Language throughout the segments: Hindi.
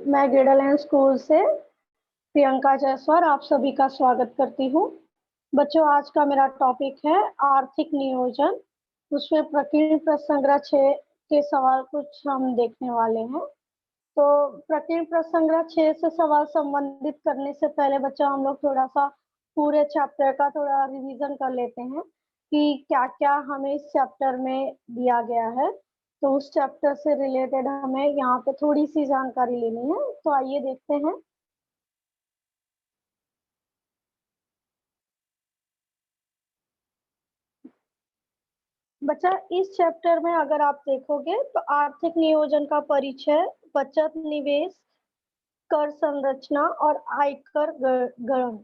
मैं गेडालैंड स्कूल से प्रियंका जायसवाल आप सभी का स्वागत करती हूँ। बच्चों, आज का मेरा टॉपिक है आर्थिक नियोजन। उसमें प्रकीर्ण प्रश्न संग्रह 6 के सवाल कुछ हम देखने वाले हैं। तो प्रकीर्ण प्रश्न संग्रह 6 से सवाल संबंधित करने से पहले बच्चों हम लोग थोड़ा सा पूरे चैप्टर का थोड़ा रिवीजन कर लेते हैं कि क्या-क्या हमें इस चैप्टर में दिया गया है। तो उस चैप्टर से रिलेटेड हमें यहाँ पे थोड़ी सी जानकारी लेनी है। तो आइए देखते हैं। बच्चा, इस चैप्टर में अगर आप देखोगे तो आर्थिक नियोजन का परिचय, बचत, निवेश, कर संरचना और आयकर गणन,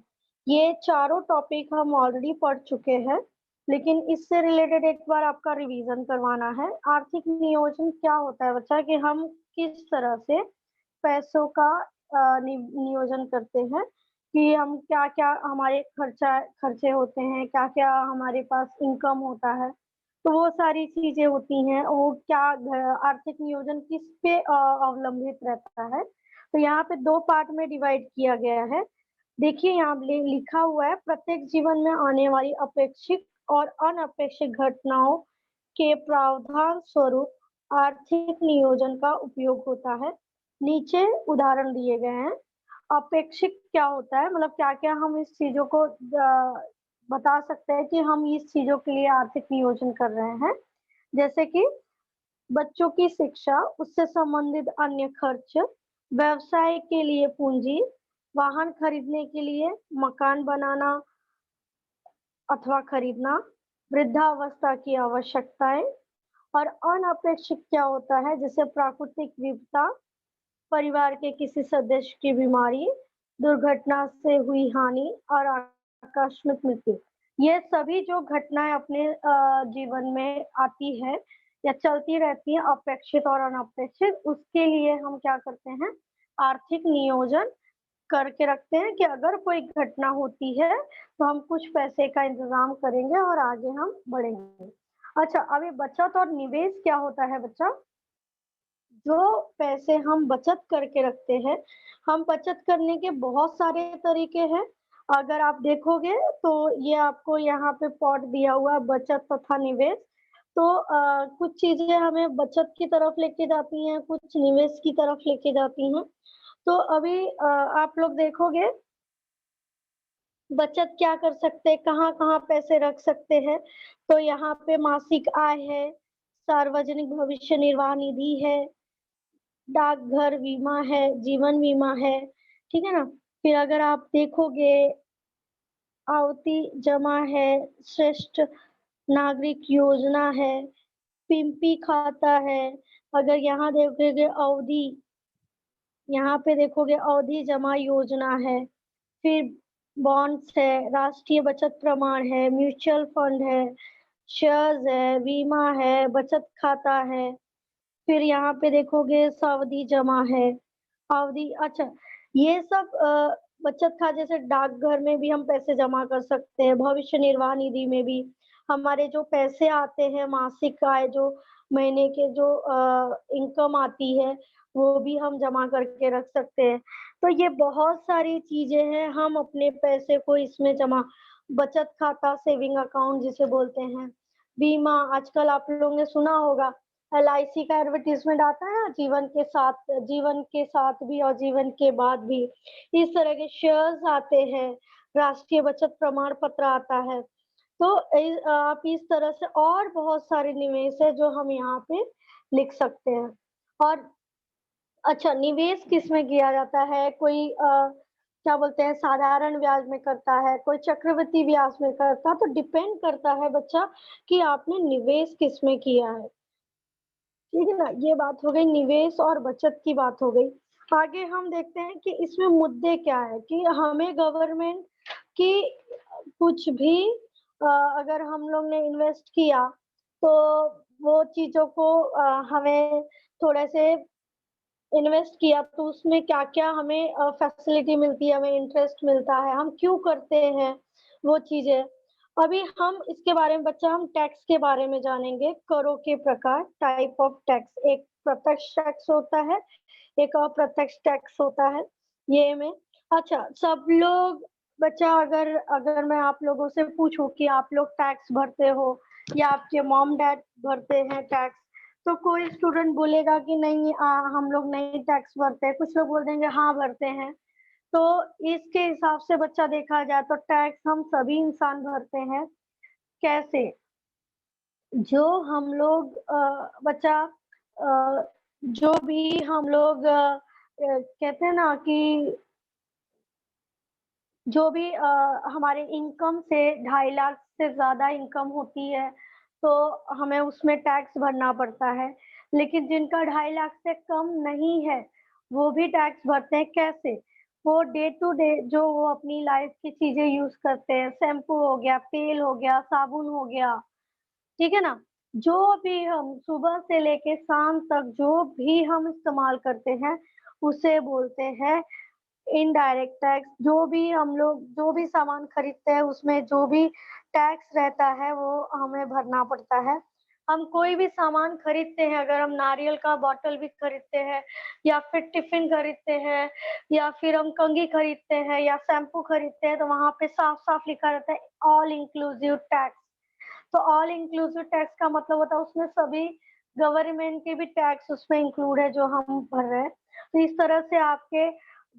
ये चारों टॉपिक हम ऑलरेडी पढ़ चुके हैं, लेकिन इससे रिलेटेड एक बार आपका रिवीजन करवाना है। आर्थिक नियोजन क्या होता है बच्चा, कि हम किस तरह से पैसों का नियोजन करते हैं, कि हम क्या-क्या हमारे खर्चे होते हैं, क्या-क्या हमारे पास इनकम होता है, तो वो सारी चीजें होती हैं। वो क्या आर्थिक नियोजन किस पे अवलंबित रहता है। तो यहाँ पे 2 पार्ट में डिवाइड किया गया है। देखिए यहाँ लिखा हुआ है, प्रत्येक जीवन में आने वाली अपेक्षित और अनपेक्षित घटनाओं के प्रावधान स्वरूप आर्थिक नियोजन का उपयोग होता है। नीचे उदाहरण दिए गए हैं। अपेक्षित क्या होता है, मतलब क्या-क्या हम इस चीजों को बता सकते हैं कि हम इस चीजों के लिए आर्थिक नियोजन कर रहे हैं। जैसे कि बच्चों की शिक्षा, उससे संबंधित अन्य खर्च, व्यवसाय के लिए पूंजी, वाहन खरीदने के लिए, मकान बनाना अथवा खरीदना, वृद्धावस्था की आवश्यकताएं। और अनपेक्षित क्या होता है, जैसे प्राकृतिक विपदा, परिवार के किसी सदस्य की बीमारी, दुर्घटना से हुई हानि और आकस्मिक मृत्यु। ये सभी जो घटनाएं अपने जीवन में आती है या चलती रहती हैं, अपेक्षित और अनपेक्षित, उसके लिए हम क्या करते हैं, आर्थिक नियोजन करके रखते हैं कि अगर कोई घटना होती है तो हम कुछ पैसे का इंतजाम करेंगे और आगे हम बढ़ेंगे। अच्छा, अभी बचत और निवेश क्या होता है बच्चा? जो पैसे हम बचत करके रखते हैं, हम बचत करने के बहुत सारे तरीके हैं। अगर आप देखोगे तो ये आपको यहाँ पे पॉट दिया हुआ है, बचत तथा निवेश। तो कुछ चीजें हमें बचत की तरफ लेके जाती हैं, कुछ निवेश की तरफ लेके जाती हैं। तो अभी आप लोग देखोगे बचत क्या कर सकते हैं, कहाँ-कहाँ पैसे रख सकते हैं। तो यहाँ पे मासिक आय है, सार्वजनिक भविष्य निर्वाह निधि है, डाकघर बीमा है, जीवन बीमा है, ठीक है ना? फिर अगर आप देखोगे आवर्ती जमा है, श्रेष्ठ नागरिक योजना है, पिंपी खाता है। अगर यहाँ देखोगे अवधि, यहाँ पे देखोगे अवधि जमा योजना है, फिर बॉन्ड्स है, राष्ट्रीय बचत प्रमाण है, म्यूचुअल फंड है, शेयर्स है, बीमा है, बचत खाता है। फिर यहाँ पे देखोगे सावधि जमा है, अवधि, अच्छा, ये सब बचत खाता, जैसे डाकघर में भी हम पैसे जमा कर सकते हैं, भविष्य निर्वाह निधि में भी हमारे जो पैसे आते हैं, मासिक आय जो महीने के जो इनकम आती है, वो भी हम जमा करके रख सकते हैं। तो ये बहुत सारी चीजें हैं, हम अपने पैसे को इसमें जमा, बचत खाता, सेविंग अकाउंट जिसे बोलते हैं, बीमा, आजकल आप लोगों ने सुना होगा एलआईसी का एडवर्टाइजमेंट आता है ना, जीवन के साथ भी और जीवन के बाद भी, इस तरह के शेयर्स आते हैं, राष्ट्रीय बचत प्रमाण पत्र आता है। तो आप इस तरह से और बहुत सारे निवेश है जो हम यहाँ पे लिख सकते हैं। और अच्छा, निवेश किसमें किया जाता है? कोई क्या बोलते हैं, साधारण ब्याज में करता है, कोई चक्रवृद्धि ब्याज में करता है, तो डिपेंड करता है बच्चा कि आपने निवेश किसमें किया है। ठीक है ना? ये बात हो गई निवेश और बचत की बात हो गई। आगे हम देखते हैं कि इसमें मुद्दे क्या है, कि हमें गवर्नमेंट की कुछ भी अगर हम लोग ने इन्वेस्ट किया तो वो चीज़ों को हमें थोड़े से इन्वेस्ट किया तो उसमें क्या-क्या हमें फैसिलिटी मिलती है, हमें इंटरेस्ट मिलता है, हम क्यों करते हैं वो चीज़ें। अभी हम इसके बारे में बच्चा हम टैक्स के बारे में जानेंगे, करों के प्रकार, टाइप ऑफ टैक्स। एक प्रत्यक्ष टैक्स होता है, एक अप्रत्यक्ष टैक्स होता है ये में। अच्छा, सब लोग बच्चा अगर अगर मैं आप लोगों से पूछूं कि आप लोग टैक्स भरते हो या आपके मॉम डैड भरते हैं टैक्स, तो कोई स्टूडेंट बोलेगा कि नहीं हम लोग नहीं टैक्स भरते हैं, कुछ लोग बोल देंगे हाँ भरते हैं। तो इसके हिसाब से बच्चा देखा जाए तो टैक्स हम सभी इंसान भरते हैं। कैसे? जो हम लोग बच्चा जो भी हम लोग कहते हैं ना कि जो भी हमारे इनकम से 2.5 लाख से ज़्यादा इनकम होती है, तो हमें उसमें टैक्स भरना पड़ता है। लेकिन जिनका 2.5 लाख से कम नहीं है, वो भी टैक्स भरते हैं। कैसे? वो डे टू डे जो वो अपनी लाइफ की चीज़ें यूज़ करते हैं, शैम्पू हो गया, तेल हो गया, साबुन हो गया, ठीक है ना? जो भी हम सुबह से लेके शाम तक जो भी हम इस्तेमाल करते हैं, उसे बोलते हैं इनडायरेक्ट टैक्स। जो भी हम लोग जो भी सामान खरीदते हैं उसमें जो भी टैक्स रहता है वो हमें भरना पड़ता है। हम कोई भी सामान खरीदते हैं, अगर हम नारियल का बॉटल भी खरीदते हैं या फिर टिफ़िन खरीदते हैं या फिर हम कंघी खरीदते हैं या शैम्पू खरीदते हैं, तो वहाँ पे साफ-साफ लिखा रहता है ऑल इंक्लूसिव टैक्स। तो ऑल इंक्लूसिव टैक्स का मतलब होता है उसमें सभी गवर्नमेंट के भी टैक्स उसमें इंक्लूड है जो हम भर रहे हैं। तो इस तरह से आपके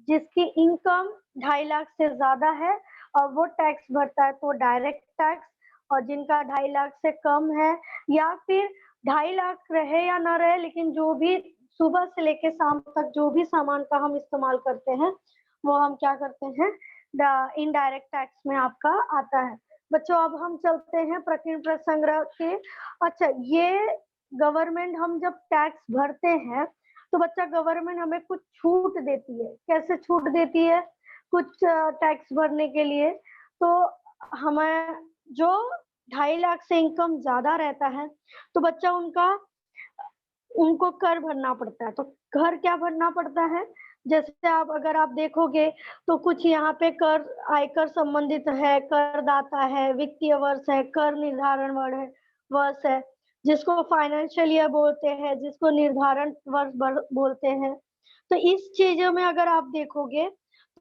जिसकी इनकम 2.5 लाख से ज़्यादा है और वो टैक्स भरता है तो डायरेक्ट टैक्स, और जिनका 2.5 लाख से कम है या फिर 2.5 लाख रहे या ना रहे, लेकिन जो भी सुबह से लेके शाम तक जो भी सामान का हम इस्तेमाल करते हैं, वो हम क्या करते हैं इनडायरेक्ट टैक्स में आपका आता है। बच्चों अब हम चलते हैं प्रकीर्णन संग्रह के। अच्छा, ये गवर्नमेंट हम जब टैक्स भरते हैं तो बच्चा गवर्नमेंट हमें कुछ छूट देती है। कैसे छूट देती है? कुछ टैक्स भरने के लिए तो हमें जो 2.5 लाख से इनकम ज़्यादा रहता है, तो बच्चा उनको कर भरना पड़ता है। तो कर क्या भरना पड़ता है? जैसे आप अगर आप देखोगे तो कुछ यहाँ पे कर आयकर संबंधित है, करदाता है, वित्तीय वर्ष है, कर निर्धारण वर्ष है, जिसको फाइनेंशियल ईयर बोलते हैं, जिसको निर्धारण वर्ष बोलते हैं। तो इस चीज़ों में अगर आप देखोगे,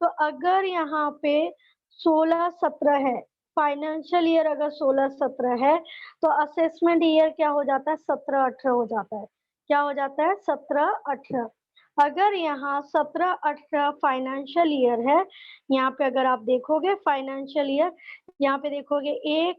तो अगर यहाँ पे 16-17 है, फाइनेंशियल ईयर अगर 16-17 है, तो असेसमेंट ईयर क्या हो जाता है? 17-18 हो जाता है। क्या हो जाता है? 17-18। अगर यहाँ 17-18 फाइनेंशियल ईयर है, यहाँ पे अगर आप देखोगे फाइनेंशियल ईयर, यहाँ पे देखोगे 1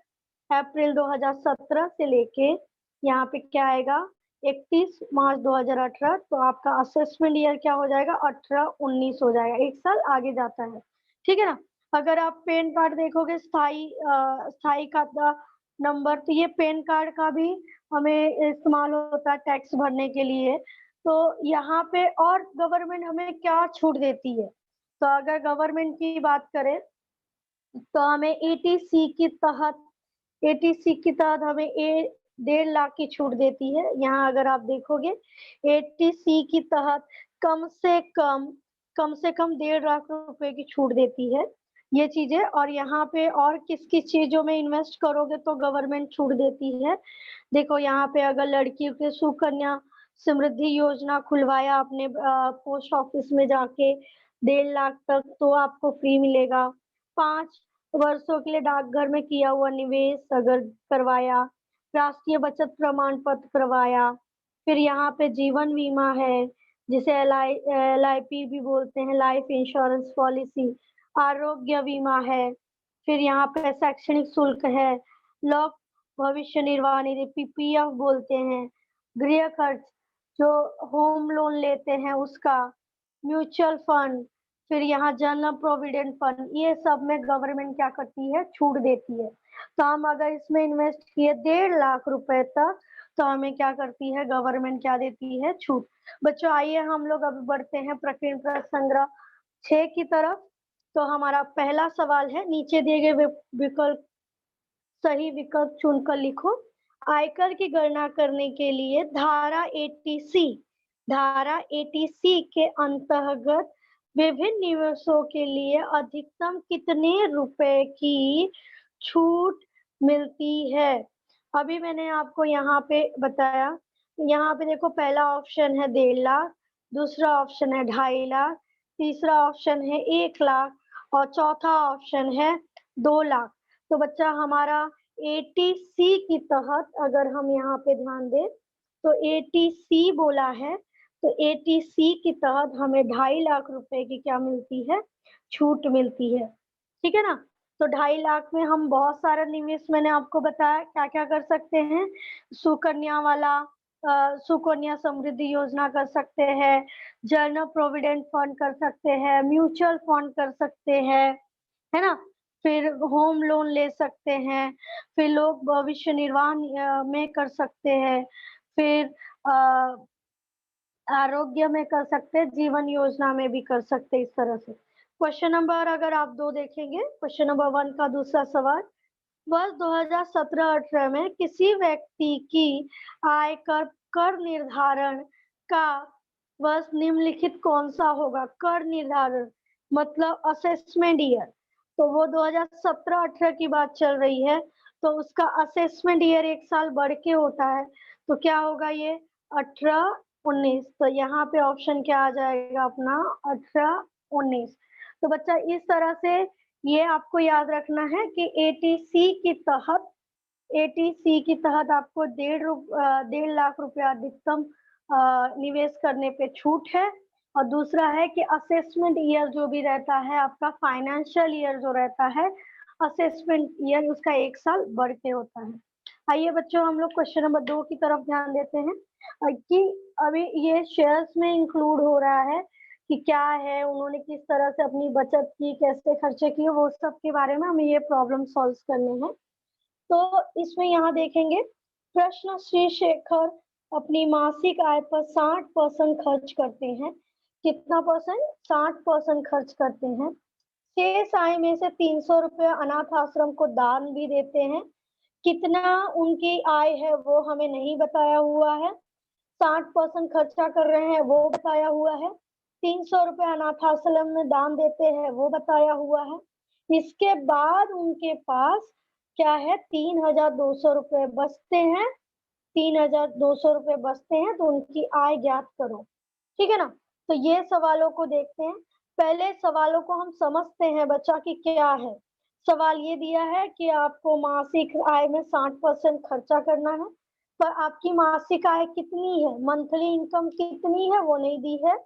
अप्रैल 2017 से लेके यहाँ पे क्या आएगा 31 मार्च 2018, तो आपका असेसमेंट ईयर क्या हो जाएगा 18-19 हो जाएगा, 1 साल आगे जाता है, ठीक है ना? अगर आप पैन कार्ड देखोगे स्थायी खाता नंबर, तो ये पैन कार्ड का भी हमें इस्तेमाल होता है टैक्स भरने के लिए। तो यहाँ पे और गवर्नमेंट हमें क्या छूट देती है? तो अगर गवर्नमेंट की बात करें तो हमें एटीसी की तहत हमें 1.5 लाख की छूट देती है। यहाँ अगर आप देखोगे एटीसी की तहत कम से कम 1.5 लाख रुपए की छूट देती है ये चीज़ें। और यहाँ पे और किस-किस चीज़ों में इन्वेस्ट करोगे तो गवर्नमेंट छूट देती है। देखो यहाँ पे अगर लड़कियों के सुकन्या समृद्धि योजना खुलवाया आपने पोस्ट ऑफिस में जाके 1.5 लाख तक तो आपको फ्री मिलेगा। 5 वर्षों के लिए डाकघर में किया हुआ निवेश अगर करवाया, राष्ट्रीय बचत प्रमाण पत्र करवाया, फिर यहाँ पे जीवन बीमा है, जिसे एलआईपी भी बोलते हैं, लाइफ इंश्योरेंस पॉलिसी, आरोग्य बीमा है, फिर यहाँ पे शैक्षणिक शुल्क है, लोक भविष्य निर्वाह निधि पीपीएफ बोलते हैं, गृह खर्च जो होम लोन लेते हैं उसका, म्यूचुअल फंड, फिर यहाँ जनरल प्रोविडेंट फंड, ये सब में गवर्नमेंट क्या करती है? छूट देती है। तो हम अगर इसमें इन्वेस्ट किए 1.5 लाख रुपए तक, तो हमें क्या करती है? गवर्नमेंट क्या देती है? छूट। बच्चों आइए हम लोग अभी बढ़ते हैं प्रकीर्णन संग्रह 6 की तरफ। तो हमारा पहला सवाल है, नीचे दिए गए विकल्प सही विकल्प चुनकर लिखो। आयकर की गणना करने के लिए धारा 80C के अंतर्गत विभिन्न निवेशों के लिए अधिकतम कितने रुपए की छूट मिलती है? अभी मैंने आपको यहाँ पे बताया, यहाँ पे देखो पहला ऑप्शन है 1.5 लाख, दूसरा ऑप्शन है 2.5 लाख, तीसरा ऑप्शन है 1 लाख और चौथा ऑप्शन है 2 लाख। तो बच्चा हमारा 80C के तहत अगर हम यहाँ पे ध्यान दें तो 80C बोला है, तो 80C के तहत हमें 2.5 लाख रुपए की क्या मिलती है, छूट मिलती है। ठीक है ना। तो 2.5 लाख में हम बहुत सारा निवेश मैंने आपको बताया क्या क्या कर सकते हैं। सुकन्या वाला सुकन्या समृद्धि योजना कर सकते हैं, जनरल प्रोविडेंट फंड कर सकते हैं, म्यूचुअल फंड कर सकते हैं, है ना। फिर होम लोन ले सकते हैं, फिर लोग भविष्य निर्वाह में कर सकते हैं, फिर आरोग्य में कर सकते हैं, जीवन योजना में भी कर सकते हैं, इस तरह से। क्वेश्चन नंबर अगर आप 2 देखेंगे, क्वेश्चन नंबर 1 का दूसरा सवाल, वर्ष 2017-18 में किसी व्यक्ति की आय कर निर्धारण का वर्ष निम्नलिखित कौन सा होगा? कर निर्धारण मतलब असेसमेंट ईयर, तो वो 2017-18 की बात चल रही है, तो उसका असेसमेंट ईयर एक साल बढ़ के होता है, तो क्या होगा ये 18-19। तो यहाँ पे ऑप्शन क्या आ जाएगा अपना 18-19। तो बच्चा इस तरह से ये आपको याद रखना है कि एटीसी की तहत आपको 1.5 लाख रुपया अधिकतम निवेश करने पे छूट है। और दूसरा है कि असेसमेंट ईयर जो भी रहता है आपका फाइनेंशियल ईयर जो रहता है, असेसमेंट ईयर उसका 1 साल बढ़ के होता है। आइए बच्चों हम लोग क्वेश्चन नंबर 2 की तरफ ध्यान देते हैं कि अभी ये शेयर्स में इंक्लूड हो रहा है कि क्या है, उन्होंने किस तरह से अपनी बचत की, कैसे खर्चे किए, वो सब के बारे में हमें ये प्रॉब्लम सॉल्व करने हैं। तो इसमें यहाँ देखेंगे प्रश्न, श्री शेखर अपनी मासिक आय पर 60% खर्च करते हैं। कितना परसेंट? 60% खर्च करते हैं। शेष आय में से 300 रुपये अनाथ आश्रम को दान भी देते हैं। कितना उनकी आय है वो हमें नहीं बताया हुआ है। 60% खर्चा कर रहे हैं वो बताया हुआ है। 300 रुपये अनाथ आश्रम में दान देते हैं वो बताया हुआ है। इसके बाद उनके पास क्या है, 3,200 रुपये बचते हैं। 3,200 रुपये बचते हैं तो उनकी आय ज्ञात करो। ठीक है ना। तो ये सवालों को देखते हैं। पहले सवालों को हम समझते हैं बच्चा कि क्या है। सवाल ये दिया है कि आपको मासिक आय में 60% खर्चा करना है, पर आपकी मासिक आय कितनी है, मंथली इनकम कितनी है वो नहीं दी है।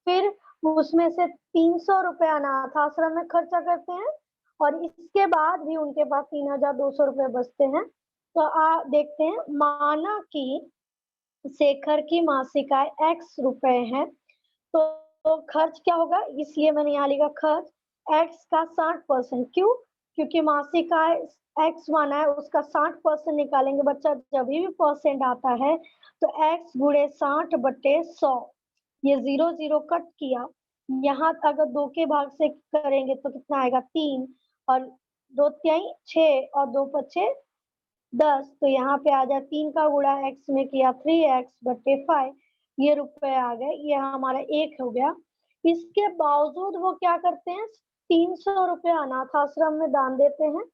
फिर उसमें से 300 रुपए अनाथ आश्रम में खर्चा करते हैं और इसके बाद भी उनके पास 3,200 रुपए बचते हैं। तो देखते हैं, माना कि शेखर की मासिक आय x रुपए है, तो खर्च क्या होगा, इसलिए मैंने यहाँ लिखा खर्च x का 60%। क्यों? क्योंकि मासिक आय x माना है उसका 60% निकालेंगे बच्चा, जब भी परसेंट आता है तो x गुणे 60/100, ये 0 0 कट किया। यहाँ अगर 2 के भाग से करेंगे तो कितना आएगा 3, और 2 तिहाई 6 और 2 पचे 10, तो यहाँ पे आ जाए 3 का गुणा x में किया 3x/5, ये रुपए आ गए, ये हमारा 1 हो गया। इसके बावजूद वो क्या करते हैं, 300 रुपए अनाथ आश्रम में दान देते हैं।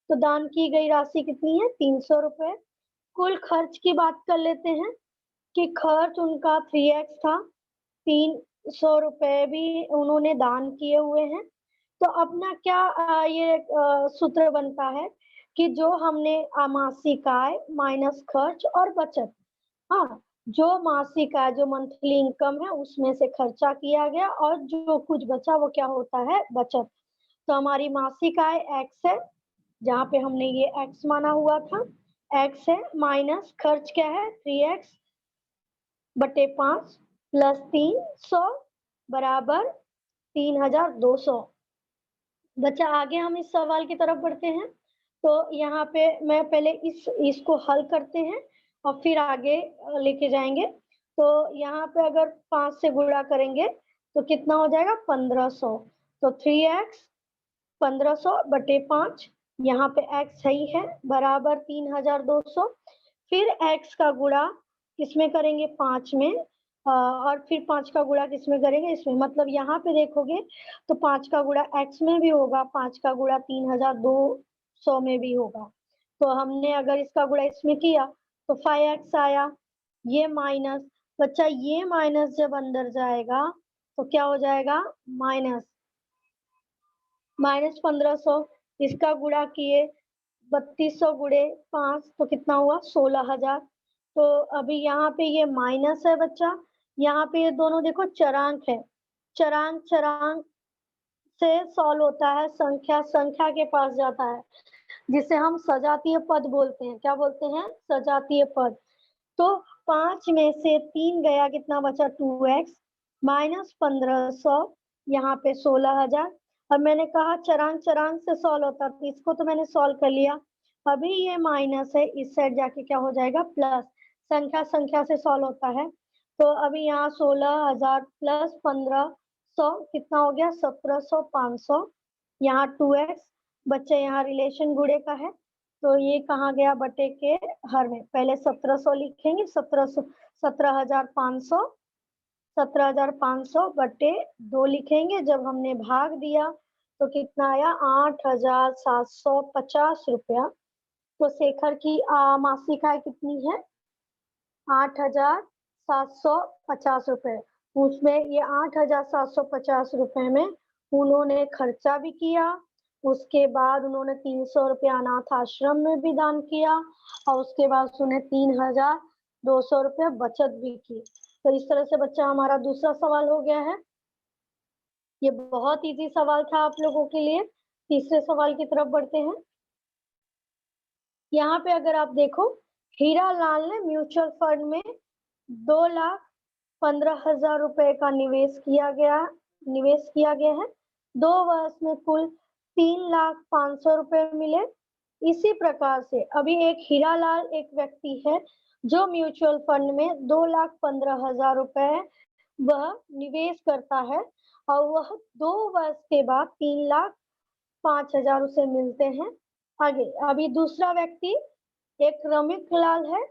तो दान की गई राशि कितनी है, 300 रुपए। कुल खर्च की बात कर लेते हैं कि खर्च उनका 3x था, 300 रुपए भी उन्होंने दान किए हुए हैं। तो अपना क्या ये सूत्र बनता है कि जो हमने मासिक आय माइनस खर्च और बचत, हाँ, जो मासिक आय जो मंथली इनकम है उसमें से खर्चा किया गया और जो कुछ बचा वो क्या होता है, बचत। तो हमारी मासिक आय x है, जहाँ पे हमने ये x माना हुआ था, x है, माइनस खर्च क्या है 3x/5 प्लस 300 बराबर 3,200। बच्चा आगे हम इस सवाल की तरफ बढ़ते हैं। तो यहाँ पे मैं पहले इसको हल करते हैं और फिर आगे लेके जाएंगे। तो यहाँ पे अगर 5 से गुणा करेंगे तो कितना हो जाएगा 1,500। तो 3x 1,500/5, यहाँ पे x सही है बराबर 3,200। फिर x का गुणा किसमें करेंगे 5 में, और फिर 5 का गुणा किसमें करेंगे इसमें, मतलब यहाँ पे देखोगे तो 5 का गुणा x में भी होगा, 5 का गुणा 3,200 में भी होगा। तो हमने अगर इसका गुणा इसमें किया तो 5x आया, ये माइनस बच्चा ये माइनस जब अंदर जाएगा तो क्या हो जाएगा, माइनस 1500, इसका गुणा किए 3200 गुणे 5 तो कितना हुआ 16,000। तो अभी यहाँ पे ये माइनस है बच्चा, यहाँ पे ये दोनों देखो चरांक है, चरांक चरांक से सॉल्व होता है, संख्या संख्या के पास जाता है, जिसे हम सजातीय पद बोलते हैं। क्या बोलते हैं, सजातीय पद। तो 5 में से 3 गया, कितना बचा 2x माइनस 1500, यहाँ पे 16,000। अब मैंने कहा चरांक चरांक से सॉल्व होता, तो इसको तो मैंने सॉल्व कर लिया। अभी ये माइनस है, इस साइड जाके क्या हो जाएगा प्लस, संख्या संख्या से सॉल्व होता है। तो अभी यहाँ 16,000 प्लस 1500 कितना हो गया 1700, 500, यहाँ 2x बच्चे, यहाँ रिलेशन गुणे का है तो ये कहाँ गया बटे के हर में। पहले 1700 लिखेंगे, 1700 17,500, 17,500 बटे 2 लिखेंगे। जब हमने भाग दिया तो कितना आया 8,750 रुपया। तो शेखर की मासिक आय कितनी है 8,750 रुपए। उसमें ये 8,750 रुपए में उन्होंने खर्चा भी किया, उसके बाद उन्होंने 300 रुपया अनाथ आश्रम में भी दान किया और उसके बाद उन्हें 3,200 रुपया बचत भी की। तो इस तरह से बच्चा हमारा दूसरा सवाल हो गया है। ये बहुत इजी सवाल था आप लोगों के लिए। तीसरे सवाल की तरफ बढ़ते हैं। यहाँ पे अगर आप देखो, हीरा लाल ने म्यूचुअल फंड में 2,15,000 रुपए का निवेश किया गया है। 2 वर्ष में कुल 3,05,000 रुपए मिले। इसी प्रकार से अभी एक हीरालाल एक व्यक्ति है जो म्यूचुअल फंड में 2,15,000 रुपए वह निवेश करता है और वह 2 वर्ष के बाद 3,05,000 उसे मिलते हैं। आगे अभी दूसरा व्यक्ति एक रमिक लाल है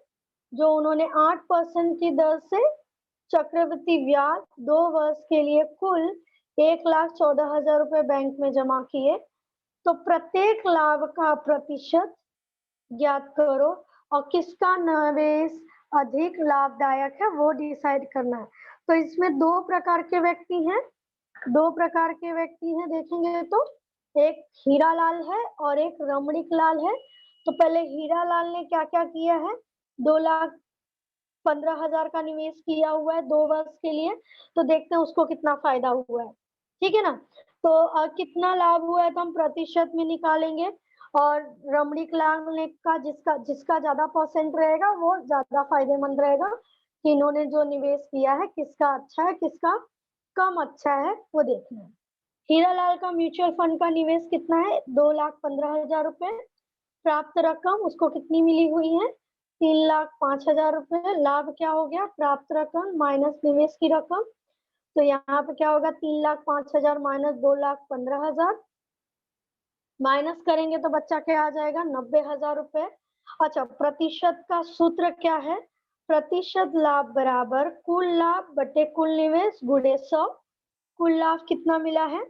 जो उन्होंने 8% की दर से चक्रवृद्धि ब्याज 2 वर्ष के लिए कुल 1,14,000 रुपए बैंक में जमा किए। तो प्रत्येक लाभ का प्रतिशत ज्ञात करो और किसका निवेश अधिक लाभदायक है वो डिसाइड करना है। तो इसमें 2 प्रकार के व्यक्ति हैं, देखेंगे तो एक हीरालाल है और एक रमणीक लाल है। तो पहले हीरालाल ने क्या क्या किया है, 2,15,000 का निवेश किया हुआ है 2 वर्ष के लिए। तो देखते हैं उसको कितना फायदा हुआ है, ठीक है ना। तो कितना लाभ हुआ है तो हम प्रतिशत में निकालेंगे और रमणीक लाल ने का जिसका ज्यादा परसेंट रहेगा वो ज्यादा फायदेमंद रहेगा कि इन्होंने जो निवेश किया है किसका अच्छा है किसका कम अच्छा है वो देखना है। हीरालाल का म्यूचुअल फंड का निवेश कितना है 2,15,000 रुपए। प्राप्त रकम उसको कितनी मिली हुई है 3,05,000 रुपए। लाभ क्या हो गया, प्राप्त रकम माइनस निवेश की रकम। तो यहाँ पे क्या होगा 3,05,000 माइनस 2,15,000, माइनस करेंगे तो बच्चा क्या आ जाएगा 90,000 रुपए। अच्छा, प्रतिशत का सूत्र क्या है, प्रतिशत लाभ बराबर कुल लाभ बटे कुल निवेश गुणे 100। कुल लाभ कितना मिला है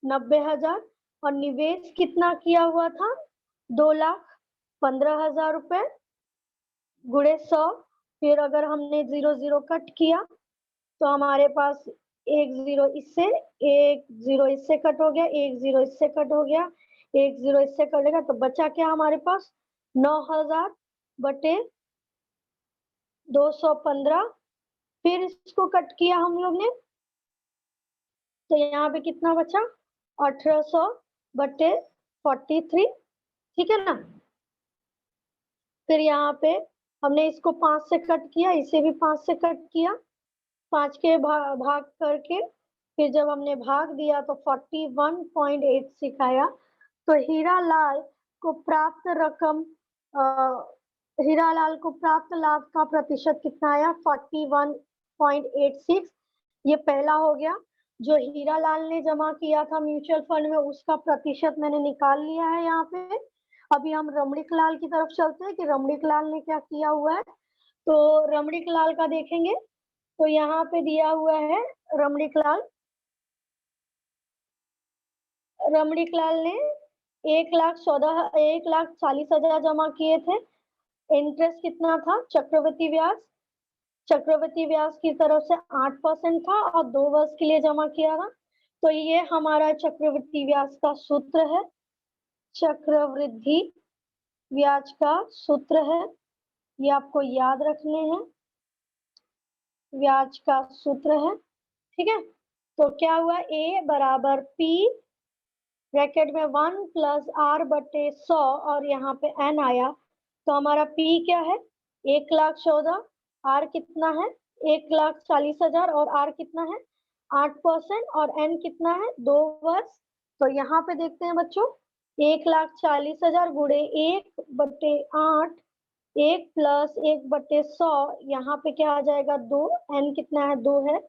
90,000 और निवेश कितना किया हुआ था 2,15,000 रुपए गुणे 100। फिर अगर हमने 0 0 कट किया तो हमारे पास 1 0 इससे, 1 0 इससे कट हो गया, 1 0 इससे कट हो गया, 1 0 इससे कटेगा तो बचा क्या हमारे पास 9,000 बटे 215। फिर इसको कट किया हम लोग ने तो यहाँ पे कितना बचा 1,800 बटे 43, ठीक है ना। फिर यहाँ पे हमने इसको 5 से कट किया, इसे भी 5 से कट किया, 5 के भाग करके फिर जब हमने भाग दिया तो 41.86 आया। तो हीरालाल को प्राप्त लाभ का प्रतिशत कितना आया 41.86। ये पहला हो गया। जो हीरालाल ने जमा किया था म्यूचुअल फंड में उसका प्रतिशत मैंने निकाल लिया है यहाँ पे। अभी हम रमणीक लाल की तरफ चलते हैं कि रमणीक लाल ने क्या किया हुआ है। तो रमणीक लाल का देखेंगे तो यहाँ पे दिया हुआ है रमणीक लाल ने 1,40,000 जमा किए थे। इंटरेस्ट कितना था चक्रवृद्धि ब्याज चक्रवृद्धि ब्याज की तरफ से 8% था और 2 वर्ष के लिए जमा किया था। तो ये हमारा चक्रवृद्धि ब्याज का सूत्र है, चक्रवृद्धि ब्याज का सूत्र है, ये आपको याद रखने हैं, ब्याज का सूत्र है, ठीक है। तो क्या हुआ, ए बराबर पी ब्रैकेट में 1 प्लस आर बटे 100 और यहाँ पे एन आया, तो हमारा पी क्या है 1,14,000, आर कितना है 1,40,000 और आर कितना है 8% और एन कितना है 2 वर्ष। तो यहाँ पे देखते हैं बच्चों 1,40,000 गुणे 1/8, 1 प्लस 1/100, यहाँ पे क्या आ जाएगा 2, एन कितना है 2 है।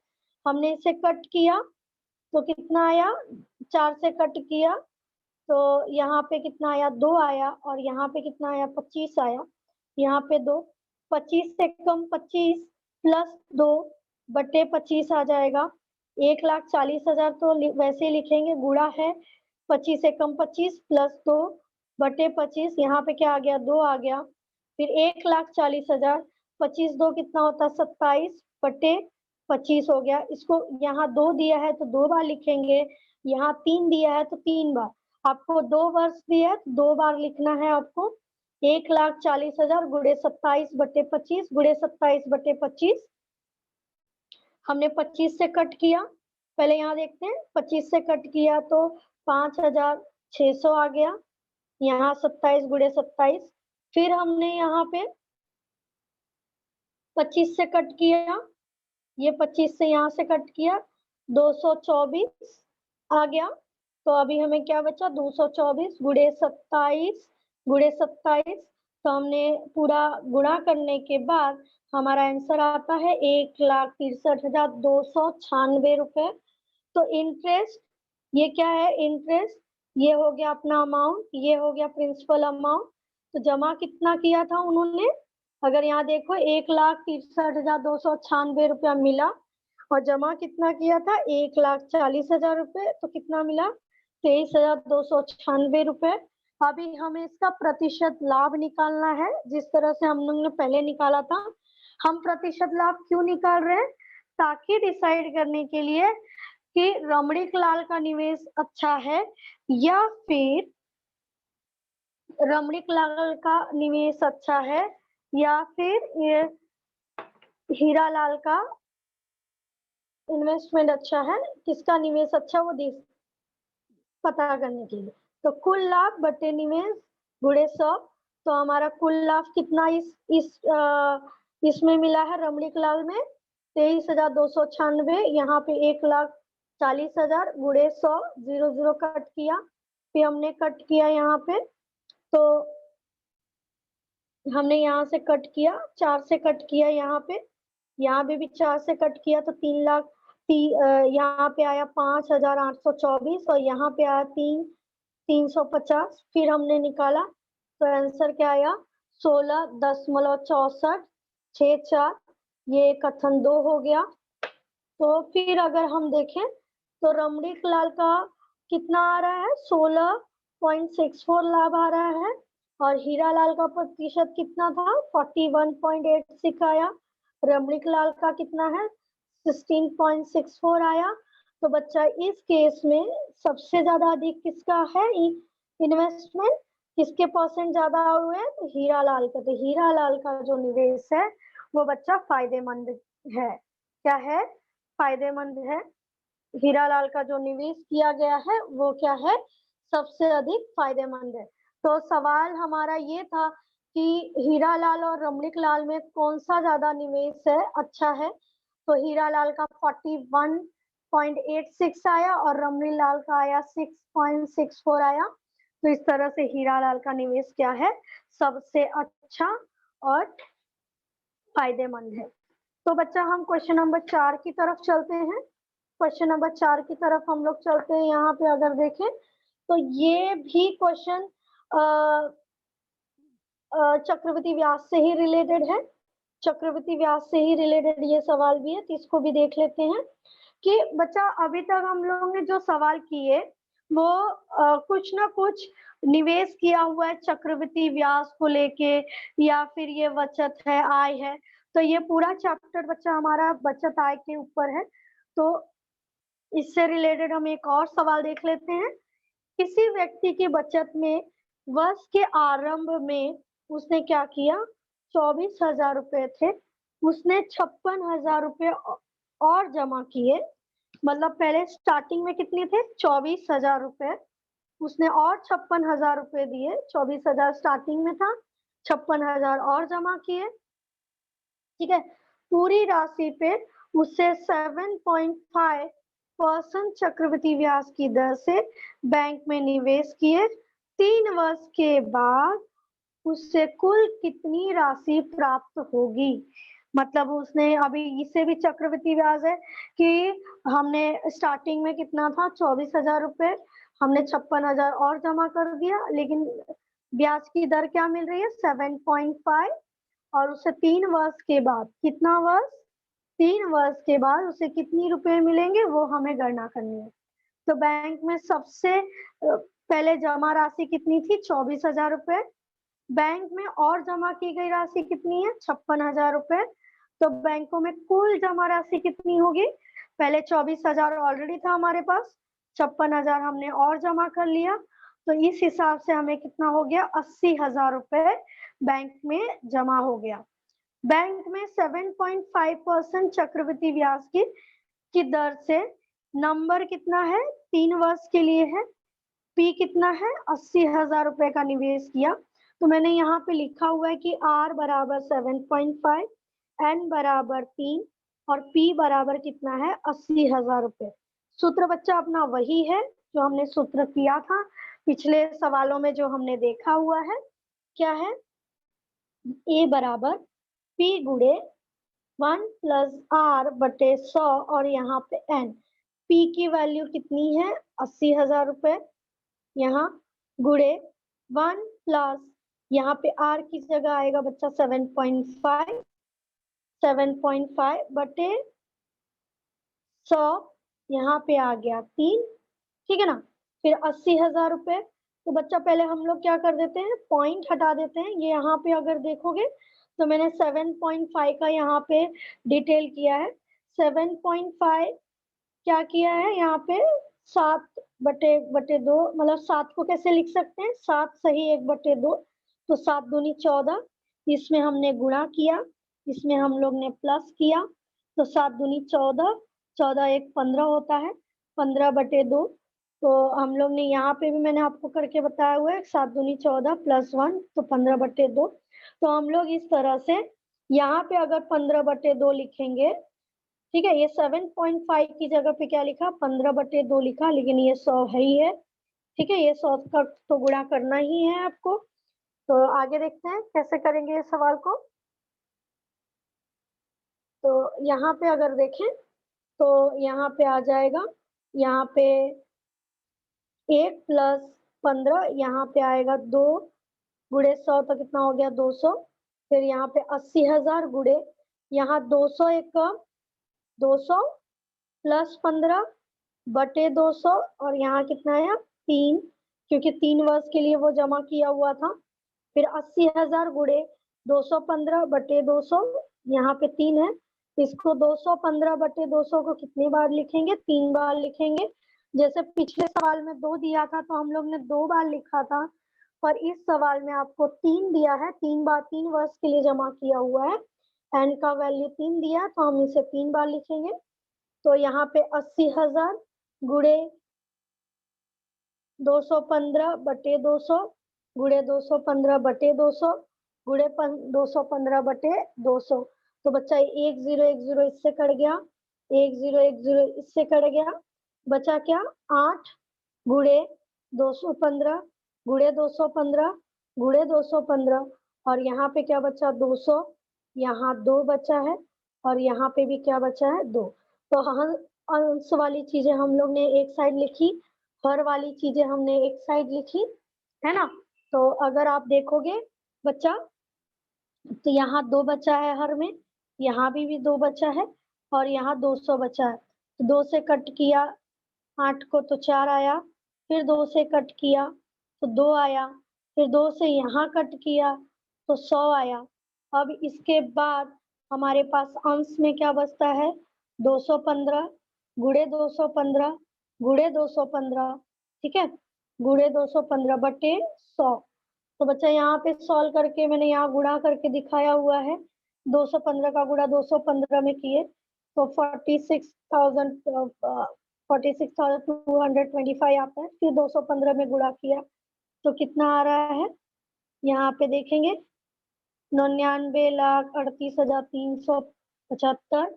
हमने इसे कट किया तो कितना आया, 4 से कट किया तो यहाँ पे कितना आया 2 आया और यहाँ पे कितना आया 25 आया, यहाँ पे 2, 25 से कम 25 प्लस 2 बटे 25 आ जाएगा। 1,40,000 तो वैसे ही लिखेंगे, गुणा है 25 से कम 25 प्लस 2 बटे 25, यहाँ पे क्या आ गया 2 आ गया। फिर 1,40,000 25 2 कितना होता है 27 बटे 25 हो गया। इसको यहाँ 2 दिया है तो 2 बार लिखेंगे, यहाँ 3 दिया है तो 3 बार। आपको 2 वर्ष दिया है तो 2 बार लिखना है आपको। 1,40,000 गुणे 27 बटे 25 गुणे 27 बटे 25, हमने 25 से कट किया, पहले यहाँ देखते हैं 25 से कट किया तो 5,600 आ गया, यहाँ 27 गुणे 27, फिर हमने यहाँ पे 25 से कट किया, ये 25 से यहाँ से कट किया 224 आ गया। तो अभी हमें क्या बचा 224 गुणे 27 गुणे 27, तो हमने पूरा गुणा करने के बाद हमारा आंसर आता है 1,63,296 रुपए। तो इंटरेस्ट ये क्या है, इंटरेस्ट ये हो गया अपना अमाउंट, ये हो गया प्रिंसिपल अमाउंट। तो जमा कितना किया था उन्होंने, अगर यहाँ देखो 1,63,296 रुपया मिला और जमा कितना किया था 1,40,000 रुपए, तो कितना मिला 23,296 रुपए। अभी हमें इसका प्रतिशत लाभ निकालना है, जिस तरह से हम लोग ने पहले निकाला था। हम प्रतिशत लाभ क्यों निकाल रहे हैं, ताकि डिसाइड करने के लिए कि रमणीक लाल का निवेश अच्छा है या फिर रमणीक लाल का निवेश अच्छा है या फिर ये हीरा लाल का इन्वेस्टमेंट अच्छा है, किसका निवेश अच्छा वो पता करने के लिए। तो कुल लाभ बटे निवेश गुणे 100, तो हमारा कुल लाभ कितना इसमें मिला है रमणीक लाल में 23,296, यहाँ पे 1,40,000 गुणे 100, 0 कट किया, फिर हमने कट किया यहाँ पे, तो हमने यहाँ से कट किया 4 से कट किया, यहाँ पे भी 4 से कट किया तो 3 लाख, यहाँ पे आया 5,824 और यहाँ पे आया 350। फिर हमने निकाला तो आंसर क्या आया 16.6464, ये कथन 2 हो गया। तो फिर अगर हम देखें तो रमणीक लाल का कितना आ रहा है 16.64 लाभ आ रहा है और हीरा लाल का प्रतिशत कितना था 41.86 आया, रमणीक लाल का कितना है 16.64 आया। तो बच्चा इस केस में सबसे ज्यादा अधिक किसका है इन्वेस्टमेंट, किसके परसेंट ज्यादा हुए हैं, तो हीरा लाल का। तो हीरा लाल का जो निवेश है वो बच्चा फायदेमंद है, क्या है फायदेमंद है। हीरा लाल का जो निवेश किया गया है वो क्या है सबसे अधिक फायदेमंद है। तो सवाल हमारा ये था कि हीरा लाल और रमणीक लाल में कौन सा ज्यादा निवेश है अच्छा है, तो हीरा लाल का 41.86 आया और रमणीक लाल का आया 6.64 आया। तो इस तरह से हीरा लाल का निवेश क्या है सबसे अच्छा और फायदेमंद है। तो बच्चा हम क्वेश्चन नंबर 4 की तरफ चलते हैं। क्वेश्चन नंबर 4 की तरफ हम लोग चलते हैं। यहाँ पे अगर देखें तो ये भी क्वेश्चन चक्रवृद्धि ब्याज से ही रिलेटेड है, चक्रवृद्धि ब्याज से ही रिलेटेड ये सवाल भी है, तो इसको भी देख लेते हैं कि बच्चा अभी तक हम लोगों ने जो सवाल किए वो कुछ ना कुछ निवेश किया हुआ है चक्रवृद्धि ब्याज को लेके या फिर ये बचत है आय है, तो ये पूरा चैप्टर बच्चा हमारा बचत आय के ऊपर है। तो इससे रिलेटेड हम एक और सवाल देख लेते हैं। किसी व्यक्ति की बचत में वर्ष के आरंभ में उसने क्या किया, 24,000 रुपए थे, उसने 56,000 रुपए और जमा किए। मतलब पहले स्टार्टिंग में कितने थे, 24,000 रुपए, उसने और 56,000 रुपए दिए। 24,000 स्टार्टिंग में था, 56,000 और जमा किए। ठीक है, पूरी राशि पे उससे 7.5% चक्रवृद्धि ब्याज की दर से बैंक में निवेश किए। 3 वर्ष के बाद उससे कुल कितनी राशि प्राप्त होगी। मतलब उसने अभी इससे भी चक्रवृद्धि ब्याज है कि हमने स्टार्टिंग में कितना था, 24,000 रुपए, हमने 56,000 और जमा कर दिया, लेकिन ब्याज की दर क्या मिल रही है, 7.5, और उससे 3 वर्ष के बाद, कितना वर्ष, 3 वर्ष के बाद उसे कितनी रुपए मिलेंगे वो हमें गणना करनी है। तो बैंक में सबसे पहले जमा राशि कितनी थी, 24,000 रुपए। बैंक में और जमा की गई राशि कितनी है, 56,000 रुपए। तो बैंकों में कुल जमा राशि कितनी होगी, पहले 24,000 ऑलरेडी था हमारे पास, 56,000 हमने और जमा कर लिया, तो इस हिसाब से हमें कितना हो गया, 80,000 रुपए बैंक में जमा हो गया। बैंक में 7.5% चक्रवृद्धि ब्याज की दर से नंबर कितना है, 3 वर्ष के लिए है, पी कितना है, 80,000 रुपए का निवेश किया। तो मैंने यहाँ पे लिखा हुआ है कि R बराबर 7.5, N बराबर 3 और P बराबर कितना है, 80,000 रुपए। सूत्र बच्चा अपना वही है जो हमने सूत्र किया था पिछले सवालों में, जो हमने देखा हुआ है। क्या है, A बराबर P गुणे 1 प्लस R बटे 100 और यहाँ पे N, P की वैल्यू कितनी है, 80,000 रुपए, यहाँ गुणे 1 प्लस, यहाँ पे R की जगह आएगा बच्चा 7.5 बटे 100, यहाँ पे आ गया 3, ठीक है ना। फिर 80,000 रुपए। तो बच्चा पहले हम लोग क्या कर देते हैं, पॉइंट हटा देते हैं। ये यहाँ पे अगर देखोगे तो मैंने 7.5 का यहाँ पे डिटेल किया है। 7.5 क्या किया है यहाँ पे, 7/2, मतलब 7 को कैसे लिख सकते हैं, 7 सही 1/2, तो 7 दूनी 14, इसमें हमने गुणा किया, इसमें हम लोग ने प्लस किया, तो 7 दूनी 14, 14 1 15 होता है, 15/2। तो हम लोग ने यहाँ पे भी मैंने आपको करके बताया हुआ है, 7 दूनी 14 प्लस 1 तो 15/2। तो हम लोग इस तरह से यहाँ पे अगर 15/2 लिखेंगे, ठीक है, ये 7.5 की जगह पे क्या लिखा, 15/2 लिखा, लेकिन ये 100 है ही है, ठीक है, ये 100 का तो गुणा करना ही है आपको। तो आगे देखते हैं कैसे करेंगे इस सवाल को। तो यहाँ पे अगर देखें तो यहाँ पे आ जाएगा, यहाँ पे 1 प्लस 15, यहाँ पे आएगा 2 गुणे 100 तो कितना हो गया, 200। फिर यहाँ पे 80,000 गुणे, यहाँ 200 एक कम, 200 प्लस 15 बटे 200, और यहाँ कितना है, 3, क्योंकि 3 वर्ष के लिए वो जमा किया हुआ था। फिर 80,000 गुणे 215 बटे 200, यहाँ पे 3 है, इसको 215 बटे 200 को कितनी बार लिखेंगे, 3 बार लिखेंगे। जैसे पिछले सवाल में 2 दिया था तो हम लोग ने 2 बार लिखा था, पर इस सवाल में आपको 3 दिया है, 3 बार 3 वर्ष के लिए जमा किया हुआ है, एन का वैल्यू 3 दिया, तो हम इसे 3 बार लिखेंगे। तो यहाँ पे 80,000 गुणे 215 बटे 200 गुणे 215 बटे 200 गुणे 215 बटे 200। तो बच्चा 1010 इससे कट गया, 1010 इससे कट गया, बचा क्या, 8 गुणे 215 गुणे 215 गुणे 215, और यहाँ पे क्या बचा, 200, यहाँ 2 बचा है, और यहाँ पे भी क्या बचा है, 2। तो हम अंश वाली चीजें हम लोग ने एक साइड लिखी, हर वाली चीजें हमने एक साइड लिखी, है ना। तो अगर आप देखोगे बच्चा, तो यहाँ 2 बचा है हर में, यहाँ भी 2 बचा है, और यहाँ 200 बचा है। तो 2 से कट किया 8 को तो 4 आया, फिर 2 से कट किया तो 2 आया, फिर 2 से यहाँ कट किया तो 100 आया। अब इसके बाद हमारे पास अंश में क्या बचता है 215 गुड़े 215 गुड़े 215, ठीक है, गुड़े 215 बटे 100। तो बच्चा यहाँ पे सॉल्व करके मैंने यहाँ गुणा करके दिखाया हुआ है, 215 का गुणा 215 में किए तो 46,225 आता है। फिर 215 में गुणा किया तो कितना आ रहा है, यहाँ पे देखेंगे 99,38,375।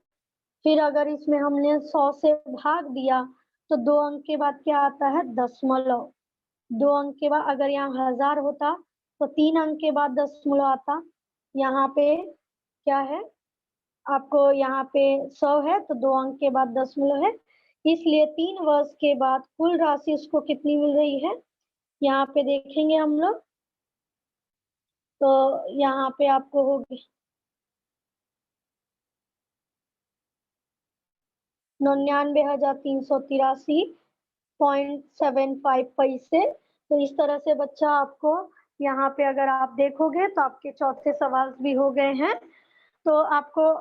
फिर अगर इसमें हमने 100 से भाग दिया तो 2 अंक के बाद क्या आता है दशमलव, 2 अंक के बाद अगर यहाँ 1000 होता तो 3 अंक के बाद दशमलव आता। यहाँ पे क्या है आपको, यहाँ पे 100 है तो 2 अंक के बाद दशमलव है, इसलिए 3 वर्ष के बाद कुल राशि उसको कितनी मिल रही है, यहाँ पे देखेंगे हम लोग तो यहाँ पे आपको होगी 99,383.75 पैसे। तो इस तरह से बच्चा आपको यहाँ पे अगर आप देखोगे तो आपके चौथे सवाल भी हो गए हैं। तो आपको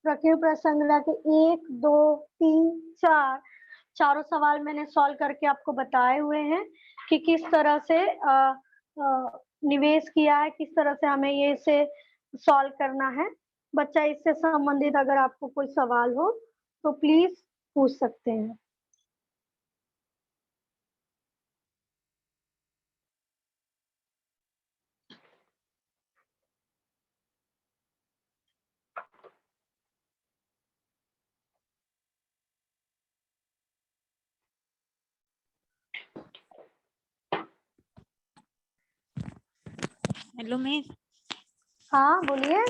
प्रकृति प्रसंग्रह के 1 2 3 4 चारों सवाल मैंने सॉल्व करके आपको बताए हुए हैं कि किस तरह से निवेश किया है, किस तरह से हमें ये इसे सॉल्व करना है। बच्चा इससे संबंधित अगर आपको कोई सवाल हो तो प्लीज पूछ सकते हैं। Hello miss. हाँ बोलिए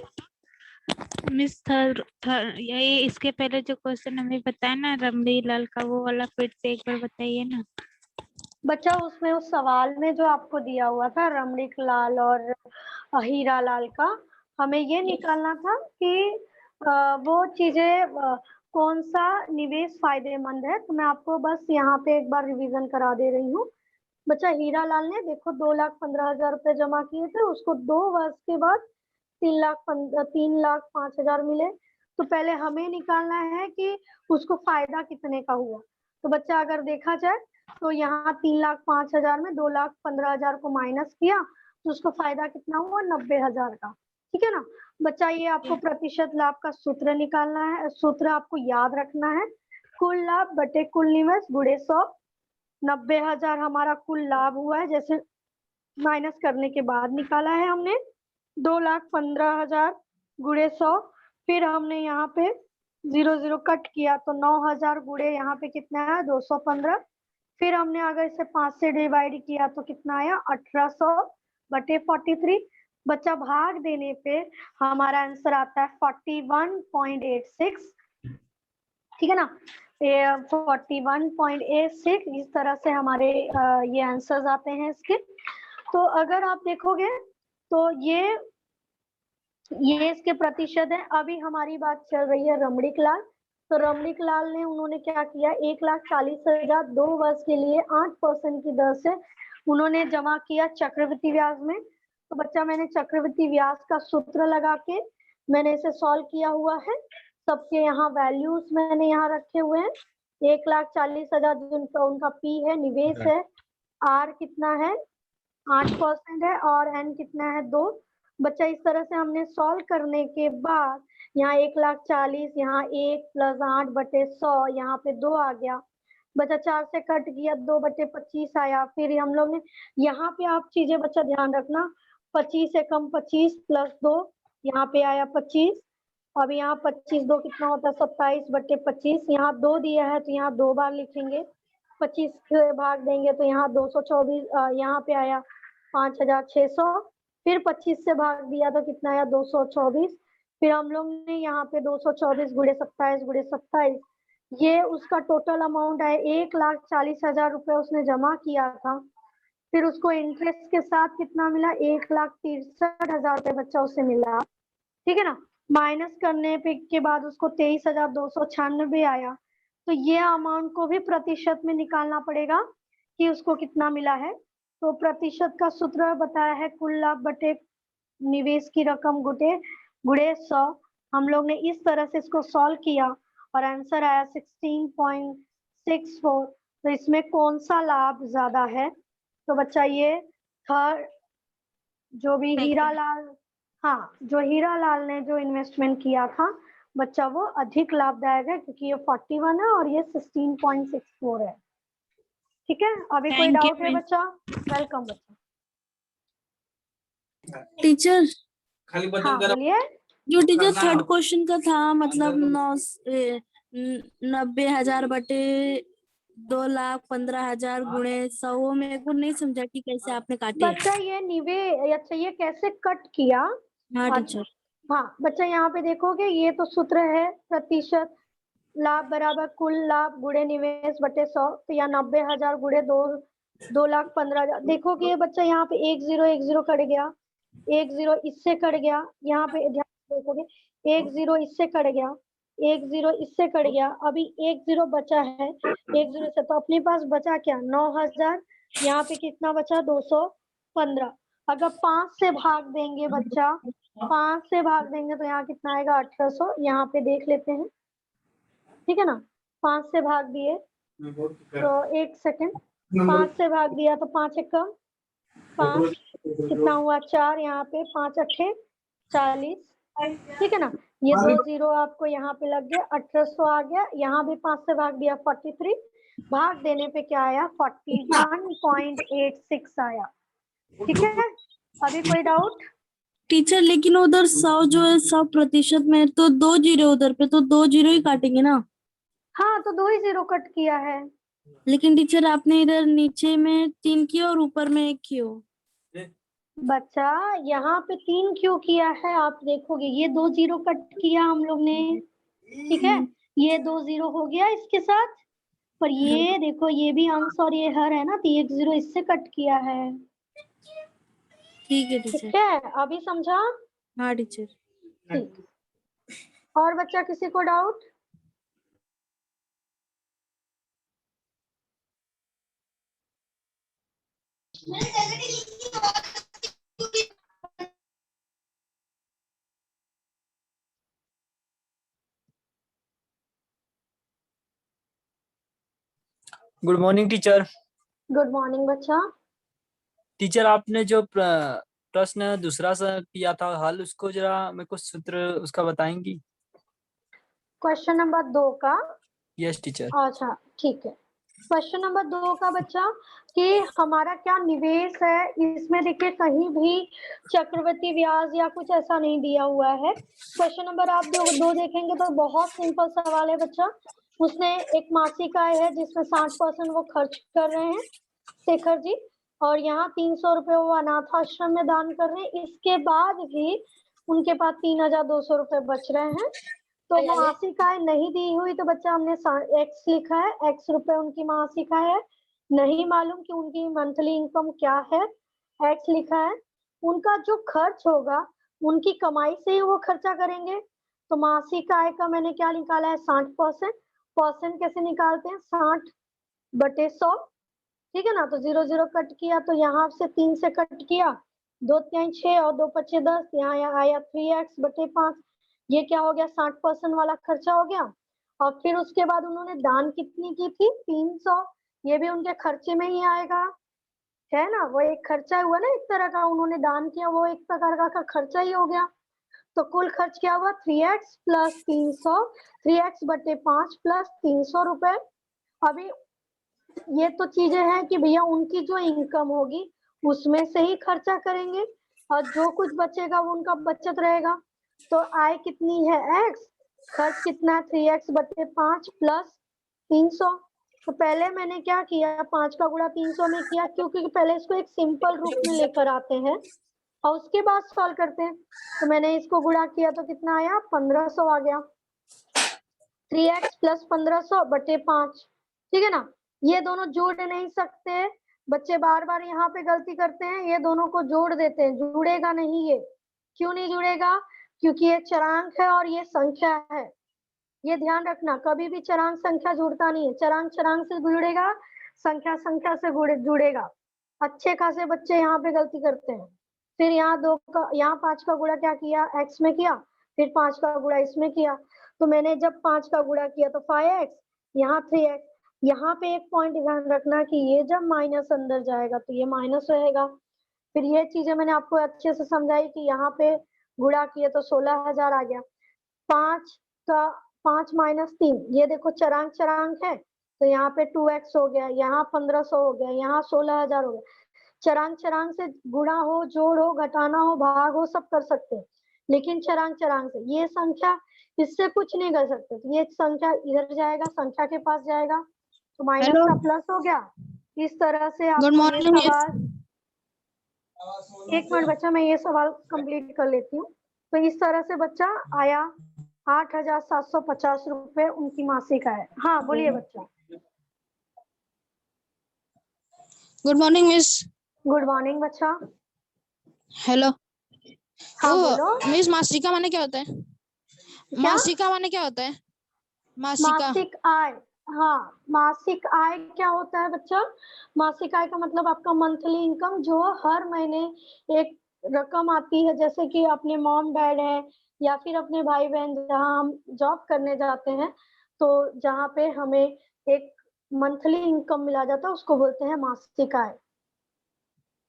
मिस ये इसके पहले जो क्वेश्चन हमें बताया ना रमणी लाल का, वो वाला फिर से एक बार बताइए ना। बच्चा। उसमें उस सवाल में जो आपको दिया हुआ था रमणीक लाल और हीरा लाल का, हमें ये निकालना था कि वो चीजें कौन सा निवेश फायदेमंद है। तो मैं आपको बस यहाँ पे एक बार रिवीजन करा दे रही हूँ। बच्चा हीरा लाल ने देखो 2,15,000 रुपए जमा किए थे, उसको 2 वर्ष के बाद 3,05,000 मिले। तो पहले हमें निकालना है कि उसको फायदा कितने का हुआ। तो बच्चा अगर देखा जाए तो यहाँ 3,05,000 में 2,15,000 को माइनस किया तो उसको फायदा कितना हुआ 90,000 का, ठीक है ना बच्चा। ये आपको प्रतिशत लाभ का सूत्र निकालना है, सूत्र आपको याद रखना है, कुल लाभ बटे कुल निवेश गुणे 100। 90,000 हमारा कुल लाभ हुआ है, जैसे माइनस करने के बाद निकाला है हमने। 2,15,000 गुणे 100, फिर हमने यहाँ पे 0 कट किया तो 9,000 गुणे यहाँ पे कितना है 215। फिर हमने अगर इसे 5 से डिवाइड किया तो कितना आया 1800 बटे 43। बच्चा भाग देने पे हमारा आंसर आता है 41.86, ठीक है ना, ये 41.86। इस तरह से हमारे ये आंसर्स आते हैं इसके। तो अगर आप देखोगे तो ये इसके प्रतिशत है। अभी हमारी बात चल रही है रमणीक लाल। तो रमणीक लाल ने उन्होंने क्या किया 1,40,000 2 वर्ष के लिए 8% की दर से उन्होंने जमा किया चक्रवृद्धि ब्याज में। तो बच्चा मैंने चक्रवृद्धि ब्याज का सूत्र लगा के मैंने इसे सॉल्व किया हुआ है। सबके यहाँ वैल्यूज मैंने यहाँ रखे हुए हैं। 1,40,000 जिनका उनका पी है निवेश है, आर कितना है 8% है और एन कितना है 2। बच्चा इस तरह से हमने सॉल्व करने के बाद यहाँ 1,40,000 यहाँ 1 + 8 बटे 100 यहाँ पे 2 आ गया। बच्चा 4 से कट गया 2 बटे 25 आया। फिर हम लोग ने यहाँ पे आप चीजें बच्चा ध्यान रखना, 25 से कम 25 + 2 यहाँ पे आया 25। अब यहाँ 25 2 कितना होता है 27 बटे 25। यहाँ 2 दिया है तो यहाँ 2 बार लिखेंगे, 25 से भाग देंगे तो यहाँ 224 यहाँ पे आया 5,600। फिर 25 से भाग दिया तो कितना आया 224। फिर हम लोग ने यहाँ पे 224 गुणे 27 गुणे 27, ये उसका टोटल अमाउंट है 1,40,000 रुपए उसने जमा किया था। फिर उसको इंटरेस्ट के साथ कितना मिला 1,63,000 रुपए बच्चा उसे मिला, ठीक है ना। माइनस करने पे के बाद उसको 23,296 आया। तो ये अमाउंट को भी प्रतिशत में निकालना पड़ेगा कि उसको कितना मिला है। तो प्रतिशत का सूत्र बताया है कुल लाभ बटे निवेश की रकम गुणे 100। हम लोग ने इस तरह से इसको सॉल्व किया और आंसर आया 16.64। तो इसमें कौन सा लाभ ज्यादा है? तो बच्चा ये थर्ड, जो भी हीरालाल, हाँ, जो हीरालाल ने जो इन्वेस्टमेंट किया था बच्चा, वो अधिक लाभदायक है क्योंकि ये 41 है और ये 16.64 है। ठीक है, अभी कोई Thank you, डाउट है miss. बच्चा? वेलकम बच्चा। टीचर हाँ बोलिए। जो टीचर थर्ड क्वेश्चन का था, मतलब 90,000 बटे 2,15,000 गुणे 100, मेरे को नहीं समझा कि कैसे आपने काटे। बच्चा ये अच्छा ये कैसे कट किया? हाँ अच्छा, टीचर। हाँ बच्चा, यहाँ पे देखोगे ये तो सूत्र है, प्रतिशत लाभ बराबर कुल लाभ गुणे निवेश बटे 100। तो यहाँ 90,000 गुणे 2,15,000। देखोगे ये बच्चा, यहाँ पे 1 0 कट गया, 1 0 इससे कट गया। यहाँ पे ध्यान देखोगे 1 0 इससे कट गया, 1 0 इससे कट गया। अभी 1 0 बचा है, 1 0 से तो अपने पास बचा क्या? 9,000। यहाँ पे कितना बचा? 215। अगर 5 से भाग देंगे बच्चा, 5 से भाग देंगे तो यहाँ कितना आएगा? 1800। यहाँ पे देख लेते हैं, ठीक है ना। 5 से भाग दिए तो एक सेकंड, 5 से भाग दिया तो 5 1 5, कितना हुआ? 4। यहाँ पे 5 8 40, ठीक है ना। ये 2 0 आपको यहाँ पे लग गया, 1800 आ गया। यहाँ भी 5 से भाग दिया 43, भाग देने पे क्या आया? 41.86 आया। ठीक है, अभी कोई डाउट? टीचर लेकिन उधर 100 जो है 100% में, तो 2 जीरो उधर पे, तो 2 जीरो ही काटेंगे ना। हाँ, तो 2 ही 0 कट किया है। लेकिन टीचर आपने इधर नीचे में 3 किया और ऊपर में 1 किया। बच्चा यहाँ पे 3 क्यों किया है? आप देखोगे ये 2 0 कट किया हम लोग ने, ठीक है। ये 2 0 हो गया इसके साथ, पर ये देखो ये भी अंश और ये हर है ना, तो 1 0 इससे कट किया है। ठीक है ठीक टीचर। है, अभी समझा? हाँ टीचर। ठीक। और बच्चा किसी को doubt? Good morning teacher. Good morning बच्चा। टीचर आपने जो प्रश्न दूसरा सा किया था हल, उसको जरा मेरे को सूत्र उसका बताएंगी? क्वेश्चन नंबर 2 का? Yes teacher. अच्छा ठीक है। क्वेश्चन नंबर 2 का बच्चा कि हमारा क्या निवेश है, इसमें देखिए कहीं भी चक्रवृद्धि ब्याज या कुछ ऐसा नहीं दिया हुआ है। क्वेश्चन नंबर आप 2 देखेंगे तो बहुत सिंपल सवाल है बच्चा। उसने एक मासिक आय है जिसमें 60% वो खर्च कर रहे हैं शेखर जी, और यहाँ 300 रुपए वो अनाथ आश्रम में दान कर रहे हैं। इसके बाद भी उनके पास 3,200 रुपए बच रहे हैं। तो मासिक आय नहीं दी हुई, तो बच्चा हमने एक्स लिखा है, एक्स रुपए उनकी मासिक आय है। नहीं मालूम कि उनकी मंथली इनकम क्या है, एक्स लिखा है। उनका जो खर्च होगा उनकी कमाई से ही वो खर्चा करेंगे। तो मासिक आय का मैंने क्या निकाला है? 60%। परसेंट कैसे निकालते हैं? 60 बटे 100, ठीक है ना। तो 0 0 कट किया, तो यहाँ से 3 से कट किया, 2 3 6 और 2 5 10, यहाँ आया 3x बटे 5। ये क्या हो गया? 60% वाला खर्चा हो गया। और फिर उसके बाद उन्होंने दान कितनी की थी? 300। ये भी उनके खर्चे में ही आएगा, है ना। वो एक खर्चा हुआ ना, एक तरह का उन्होंने दान किया, वो एक प्रकार का खर्चा ही हो गया। तो कुल खर्च क्या हुआ? 3x प्लस 300, 3x बटे 5 प्लस 300 रुपए। अभी ये तो चीजें हैं कि भैया उनकी जो इनकम होगी उसमें से ही खर्चा करेंगे, और जो कुछ बचेगा वो उनका बचत रहेगा। तो आय कितनी है? x, खर्च कितना? 3x बटे 5 प्लस 300। तो पहले मैंने क्या किया? 5 का गुणा 300 में किया, क्योंकि पहले इसको एक सिंपल रूप में लेकर आते हैं और उसके बाद सॉल्व करते हैं। तो मैंने इसको गुणा किया तो कितना आया? 1500 आ गया। 3x प्लस 1500 बटे 5, ठीक है ना। ये दोनों जोड़ नहीं सकते, बच्चे बार बार यहाँ पे गलती करते हैं, ये दोनों को जोड़ देते हैं, जुड़ेगा नहीं। ये क्यों नहीं जुड़ेगा? क्योंकि ये चरांक है और ये संख्या है। ये ध्यान रखना, कभी भी चरांक संख्या जुड़ता नहीं है। चरांक चरांक से जुड़ेगा, संख्या संख्या से जुड़ेगा। अच्छे खासे बच्चे यहाँ पे गलती करते हैं। फिर यहाँ 2 का, यहाँ 5 का गुणा क्या किया? x में किया, फिर 5 का गुणा इसमें किया, तो मैंने जब 5 का गुणा किया तो 5x, यहाँ 3x। यहाँ पे एक पॉइंट ध्यान रखना कि ये जब माइनस अंदर जाएगा तो ये माइनस रहेगा। फिर ये चीजें मैंने आपको अच्छे से समझाई कि यहाँ पे गुणा किए तो 16,000 आ गया। 5 माइनस 3, ये देखो चरांक चरांक है, तो यहाँ पे 2x हो गया, यहाँ 1500 हो गया, यहाँ 16,000 हो गया। चरांक चरांक से गुणा हो, जोड़ हो, घटाना हो, भाग हो, सब कर सकते हैं, लेकिन चरांक चरांक से ये संख्या इससे कुछ नहीं कर सकते। तो ये संख्या इधर जाएगा, संख्या के पास जाएगा, तो माइनस Hello. का प्लस हो गया। इस तरह से गुड आपको ये मॉर्निंग सवाल, एक मिनट बच्चा, मैं ये सवाल कंप्लीट कर लेती हूँ। तो इस तरह से बच्चा आया 8,750 रुपए उनकी मासिक आय। हाँ बोलिए बच्चा। Good morning miss. Good morning बच्चा। हेलो। हाँ बोलो। मिस मासिका माने क्या होता है? क्या? मासिका माने क्या होता है? मासिका। मासिक आय, हाँ मासिक आय क्या होता है बच्चा? मासिक आय का मतलब आपका मंथली इनकम, जो हर महीने एक रकम आती है, जैसे कि अपने मॉम डैड है या फिर अपने भाई बहन जहाँ हम जॉब करने जाते हैं, तो जहाँ पे हमें एक मंथली इनकम मिला जाता है, उसको बोलते हैं मासिक आय।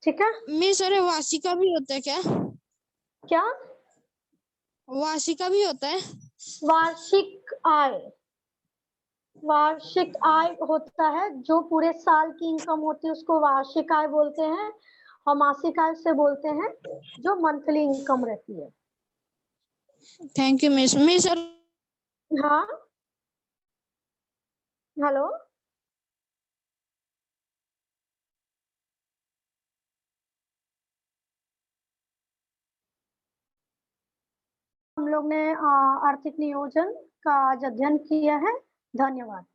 ठीक है मिस, अरे वार्षिका भी होता है क्या? क्या? वार्षिका भी होता है? वार्षिक आय, वार्षिक आय होता है जो पूरे साल की इनकम होती है, उसको वार्षिक आय बोलते हैं। और मासिक आय से बोलते हैं जो मंथली इनकम रहती है। Thank you miss. मिस हाँ हेलो, हम लोग ने आर्थिक नियोजन का आज अध्ययन किया है। धन्यवाद।